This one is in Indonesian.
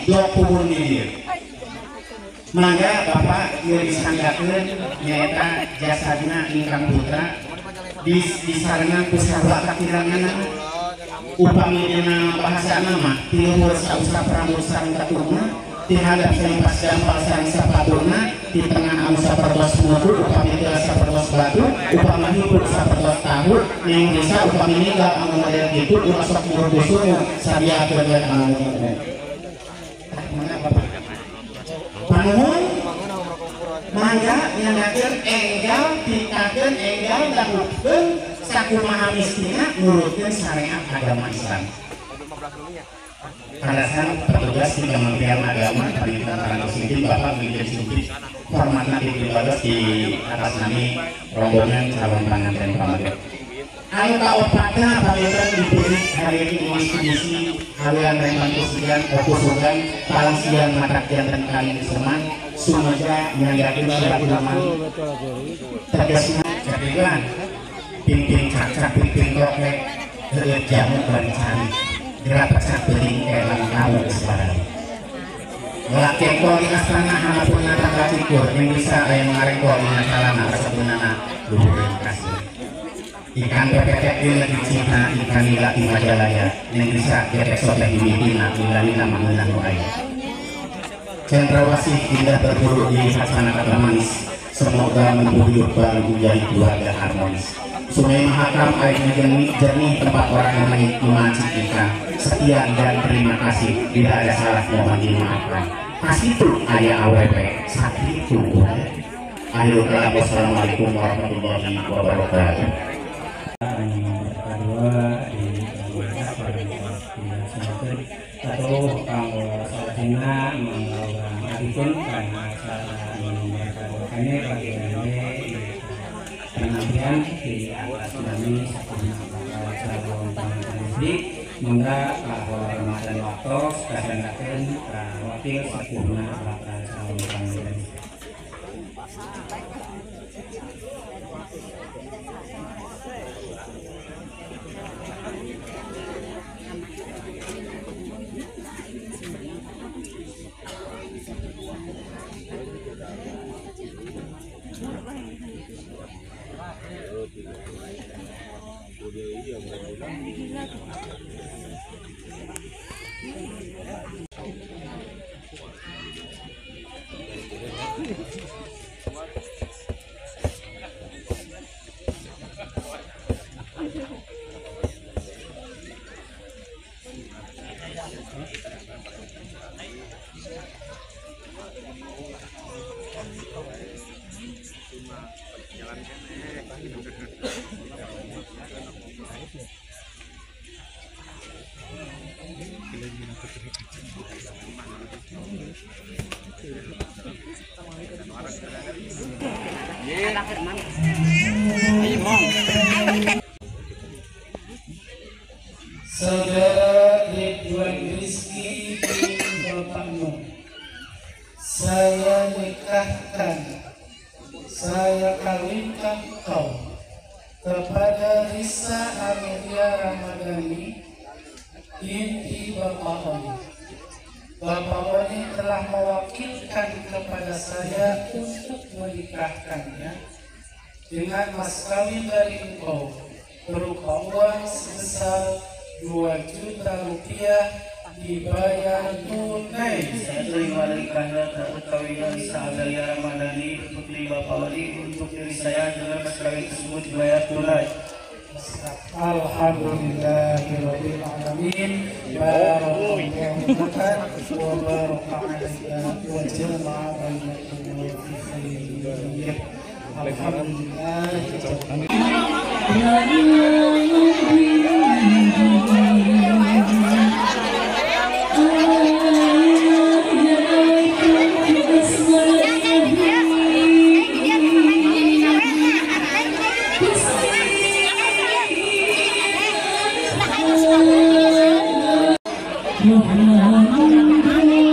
dok kubur dieu. Mangga Bapak ieu disanggakeun nyaeta jasadna ingkang putra disarengan ku sarwa kakiranganna upami dina bahasana mah tiluhur sausap rambut sareng katurna dihadap pas dampal sareng sapaturna di tengah anu sapertos mutu upami teu sapertos batu upami hidup sapertos tahu ning desa upami ninggal anu model kitu ulah sok murdusun sadia keun anu panuhun mangga nyangakeun enggal pikakeun enggal dahupkeun sakumaha mistina nurutkeun syariat agama Islam. Alasan petugas di Kementerian Agama Pendidikan Singkit Bapak Brigjen Singkit hormatna dipiwados di atas nami rombongan calon pengantin pamaget. Anu kaopatna pamitan dipilih hari ini institusi halian rekonstruksian fokusugan palangsian mataktian dan kalian seman sumaja nyanggakeun silaturahmi tegasna cadegan pimpin cacak pimpin rokek heueuh jamu berencana gerak pecah beling elang tahu sebarang laki koli astana halapun natangga cikur yang bisa yang mengareng koli nasalana resepunana luhureun kasih ikan pepetek lagi cina ikan nila di Majalaya yang bisa getek soteh di Midina ilalina mangenang doaya cendrawasih indah berburu di hasanah kata manis semoga mengguyur baru menjadi keluarga harmonis. Sungai Mahakam airnya jernih tempat orang memacik ikan. Sekian dan terima kasih. Tidak ada salah mohon dimaafkan. Kasih itu ayah AWP sakit itu. Ayo wassalamualaikum warahmatullahi wabarakatuh. Kedua di atau kalau saatnya mengalami karena acara ini bagaimana penampilan di atas nami sakuna bakal calon pengantin musik mangga kehormatan waktu kasandakeun wakil sakuna bakal calon pengantin Saudara Ridwan Rizky bin Bapak Nur, saya nikahkan, saya kawinkan kau kepada Risa Amelia Ramadhani binti Bapak Oni. Bapak Oni telah mewakilkan kepada saya untuk menikahkannya dengan mas kawin dari engkau berupa uang sebesar 2 juta rupiah dibayar tunai. Saya terima nikahnya perkawinan Risa Amelia Ramadhani putri Bapak Oli untuk diri saya dengan mas kawin tersebut dibayar tunai. Alhamdulillahirabbil alamin. Barakallahu wa baraka alaika wa jama'a bainakum fi khairin. Alhamdulillah. Muhammad